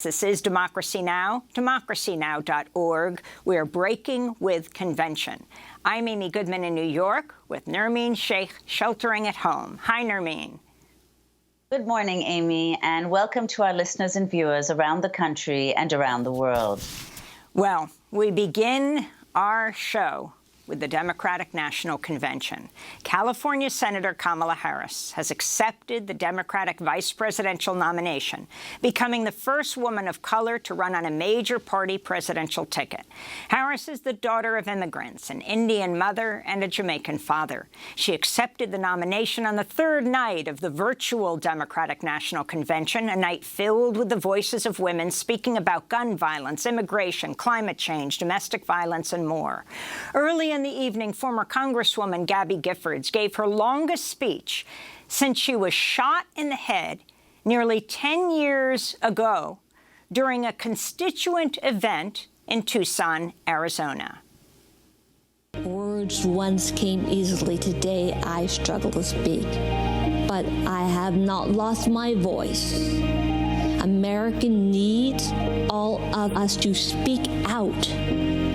This is Democracy Now!, democracynow.org. We are breaking with convention. I'm Amy Goodman in New York with Nermeen Sheikh sheltering at home. Hi, Nermeen. Good morning, Amy, and welcome to our listeners and viewers around the country and around the world. Well, we begin our show with the Democratic National Convention. California Senator Kamala Harris has accepted the Democratic vice presidential nomination, becoming the first woman of color to run on a major party presidential ticket. Harris is the daughter of immigrants, an Indian mother and a Jamaican father. She accepted the nomination on the third night of the virtual Democratic National Convention, a night filled with the voices of women speaking about gun violence, immigration, climate change, domestic violence, and more. Early in the evening, former Congresswoman Gabby Giffords gave her longest speech since she was shot in the head nearly 10 years ago during a constituent event in Tucson, Arizona. Words once came easily. Today, I struggle to speak. But I have not lost my voice. America needs all of us to speak out,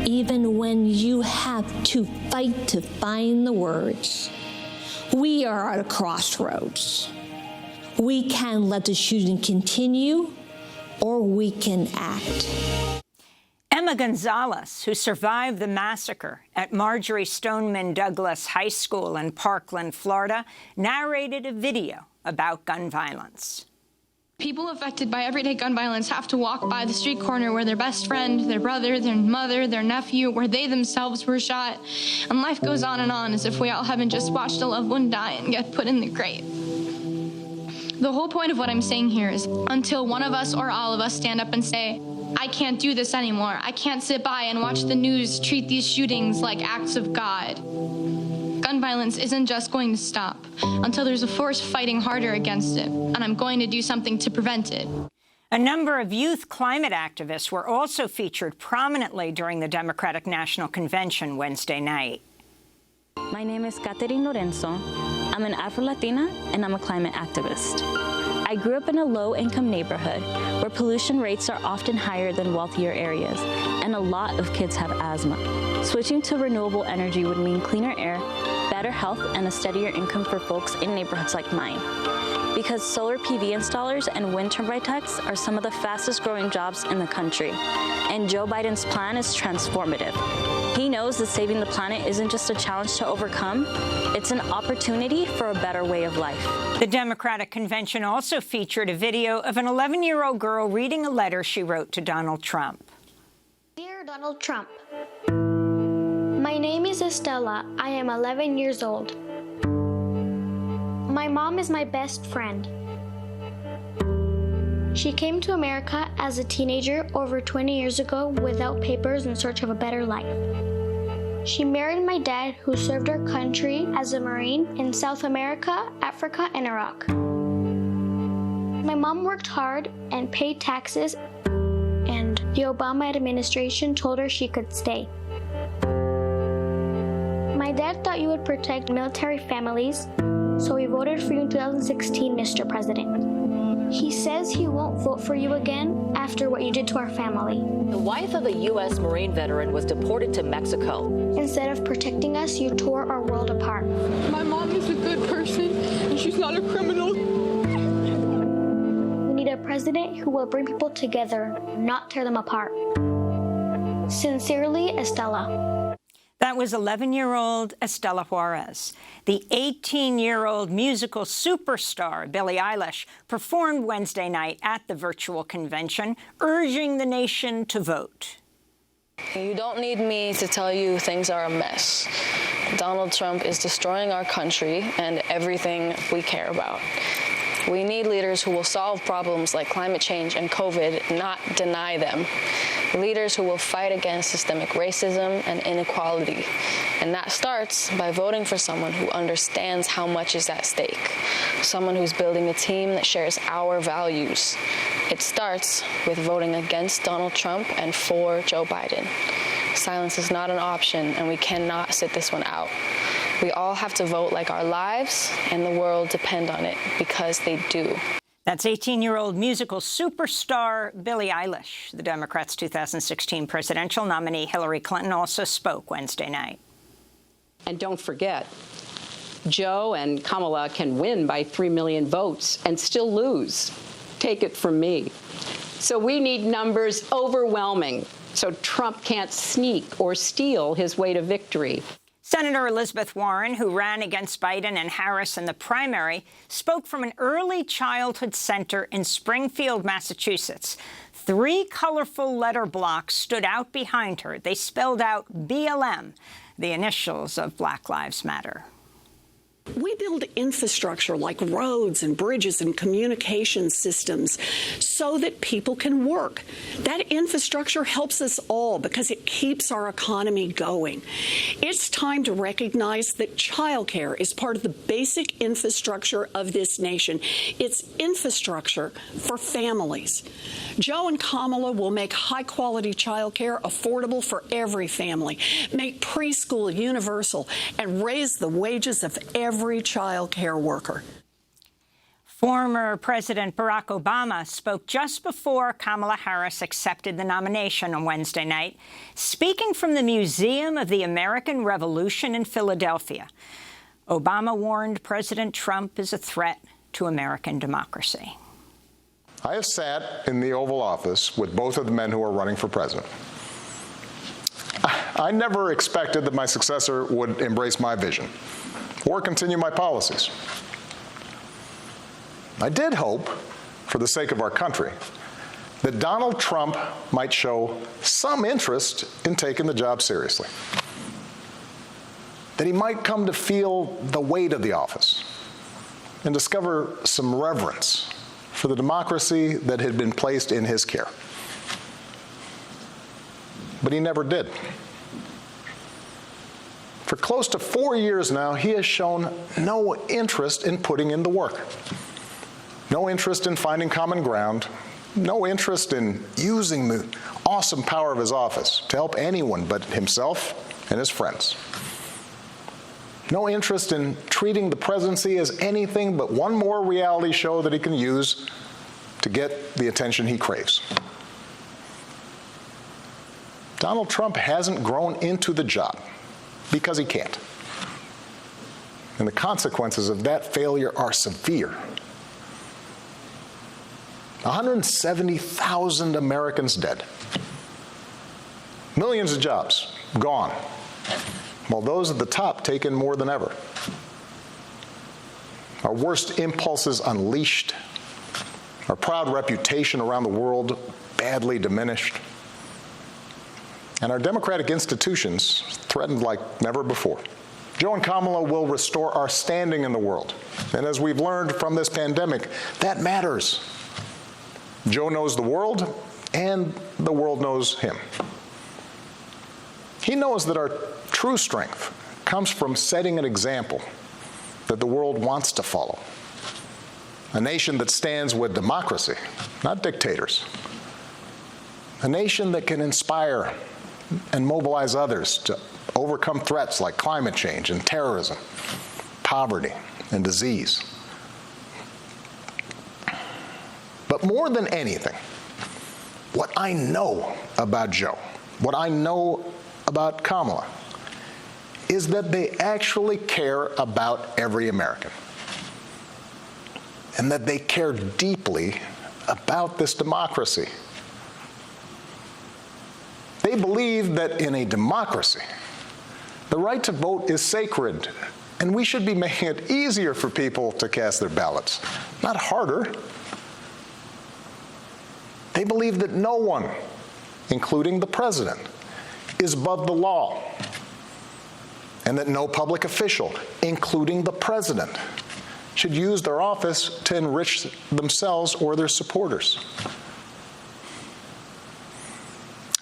even when you have to fight to find the words. We are at a crossroads. We can let the shooting continue, or we can act. Emma Gonzalez, who survived the massacre at Marjorie Stoneman Douglas High School in Parkland, Florida, narrated a video about gun violence. People affected by everyday gun violence have to walk by the street corner where their best friend, their brother, their mother, their nephew, where they themselves were shot. And life goes on as if we all haven't just watched a loved one die and get put in the grave. The whole point of what I'm saying here is until one of us or all of us stand up and say, I can't do this anymore. I can't sit by and watch the news treat these shootings like acts of God. Gun violence isn't just going to stop until there's a force fighting harder against it, and I'm going to do something to prevent it. A number of youth climate activists were also featured prominently during the Democratic National Convention Wednesday night. My name is Catherine Lorenzo. I'm an Afro-Latina, and I'm a climate activist. I grew up in a low-income neighborhood where pollution rates are often higher than wealthier areas, and a lot of kids have asthma. Switching to renewable energy would mean cleaner air, better health, and a steadier income for folks in neighborhoods like mine. Because solar PV installers and wind turbine techs are some of the fastest growing jobs in the country, and Joe Biden's plan is transformative. He knows that saving the planet isn't just a challenge to overcome, it's an opportunity for a better way of life. The Democratic Convention also featured a video of an 11-year-old girl reading a letter she wrote to Donald Trump. Dear Donald Trump, my name is Estella. I am 11 years old. My mom is my best friend. She came to America as a teenager over 20 years ago without papers in search of a better life. She married my dad, who served our country as a Marine in South America, Africa, and Iraq. My mom worked hard and paid taxes, and the Obama administration told her she could stay. My dad thought you would protect military families, so he voted for you in 2016, Mr. President. He says he won't vote for you again after what you did to our family. The wife of a U.S. Marine veteran was deported to Mexico. Instead of protecting us, you tore our world apart. My mom is a good person, and she's not a criminal. We need a president who will bring people together, not tear them apart. Sincerely, Estella. That was 11-year-old Estella Juarez. The 18-year-old musical superstar, Billie Eilish, performed Wednesday night at the virtual convention, urging the nation to vote. You don't need me to tell you things are a mess. Donald Trump is destroying our country and everything we care about. We need leaders who will solve problems like climate change and COVID, not deny them. Leaders who will fight against systemic racism and inequality. And that starts by voting for someone who understands how much is at stake. Someone who's building a team that shares our values. It starts with voting against Donald Trump and for Joe Biden. Silence is not an option, and we cannot sit this one out. We all have to vote like our lives and the world depend on it, because they do. That's 18-year-old musical superstar Billie Eilish. The Democrats' 2016 presidential nominee Hillary Clinton also spoke Wednesday night. And don't forget, Joe and Kamala can win by 3 million votes and still lose. Take it from me. So we need numbers overwhelming so Trump can't sneak or steal his way to victory. Senator Elizabeth Warren, who ran against Biden and Harris in the primary, spoke from an early childhood center in Springfield, Massachusetts. 3 colorful letter blocks stood out behind her. They spelled out BLM, the initials of Black Lives Matter. We build infrastructure like roads and bridges and communication systems so that people can work. That infrastructure helps us all because it keeps our economy going. It's time to recognize that childcare is part of the basic infrastructure of this nation. It's infrastructure for families. Joe and Kamala will make high-quality childcare affordable for every family, make preschool universal, and raise the wages of every child care worker. Former President Barack Obama spoke just before Kamala Harris accepted the nomination on Wednesday night, speaking from the Museum of the American Revolution in Philadelphia. Obama warned President Trump is a threat to American democracy. I have sat in the Oval Office with both of the men who are running for president. I never expected that my successor would embrace my vision or continue my policies. I did hope, for the sake of our country, that Donald Trump might show some interest in taking the job seriously, that he might come to feel the weight of the office and discover some reverence for the democracy that had been placed in his care. But he never did. For close to 4 years now, he has shown no interest in putting in the work, no interest in finding common ground, no interest in using the awesome power of his office to help anyone but himself and his friends. No interest in treating the presidency as anything but one more reality show that he can use to get the attention he craves. Donald Trump hasn't grown into the job because he can't. And the consequences of that failure are severe. 170,000 Americans dead. Millions of jobs gone, while those at the top take in more than ever. Our worst impulses unleashed, our proud reputation around the world badly diminished, and our democratic institutions threatened like never before. Joe and Kamala will restore our standing in the world. And as we've learned from this pandemic, that matters. Joe knows the world, and the world knows him. He knows that our true strength comes from setting an example that the world wants to follow. A nation that stands with democracy, not dictators. A nation that can inspire and mobilize others to overcome threats like climate change and terrorism, poverty and disease. But more than anything, what I know about Joe, what I know about Kamala, is that they actually care about every American, and that they care deeply about this democracy. They believe that in a democracy, the right to vote is sacred, and we should be making it easier for people to cast their ballots, not harder. They believe that no one, including the president, is above the law, and that no public official, including the president, should use their office to enrich themselves or their supporters.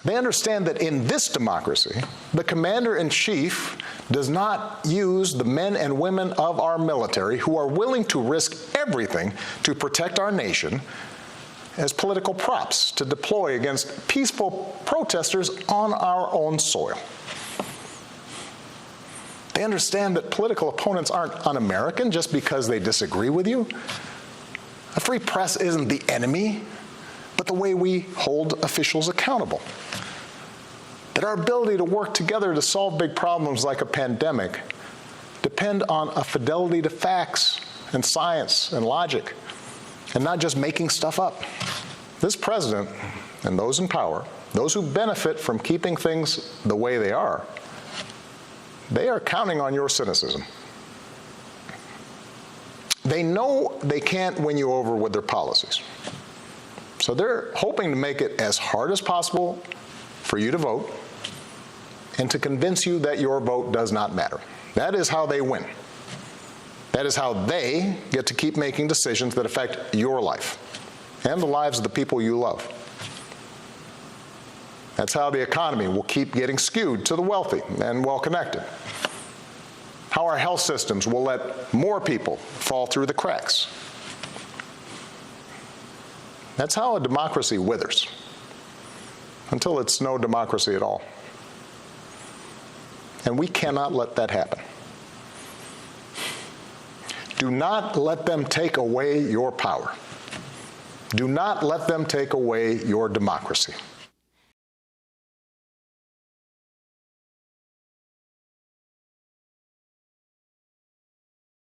They understand that in this democracy, the commander-in-chief does not use the men and women of our military who are willing to risk everything to protect our nation as political props to deploy against peaceful protesters on our own soil. They understand that political opponents aren't un-American just because they disagree with you. A free press isn't the enemy, but the way we hold officials accountable. That our ability to work together to solve big problems like a pandemic depend on a fidelity to facts and science and logic, and not just making stuff up. This president and those in power, those who benefit from keeping things the way they are counting on your cynicism. They know they can't win you over with their policies. So they're hoping to make it as hard as possible for you to vote and to convince you that your vote does not matter. That is how they win. That is how they get to keep making decisions that affect your life and the lives of the people you love. That's how the economy will keep getting skewed to the wealthy and well-connected. How our health systems will let more people fall through the cracks. That's how a democracy withers, until it's no democracy at all. And we cannot let that happen. Do not let them take away your power. Do not let them take away your democracy.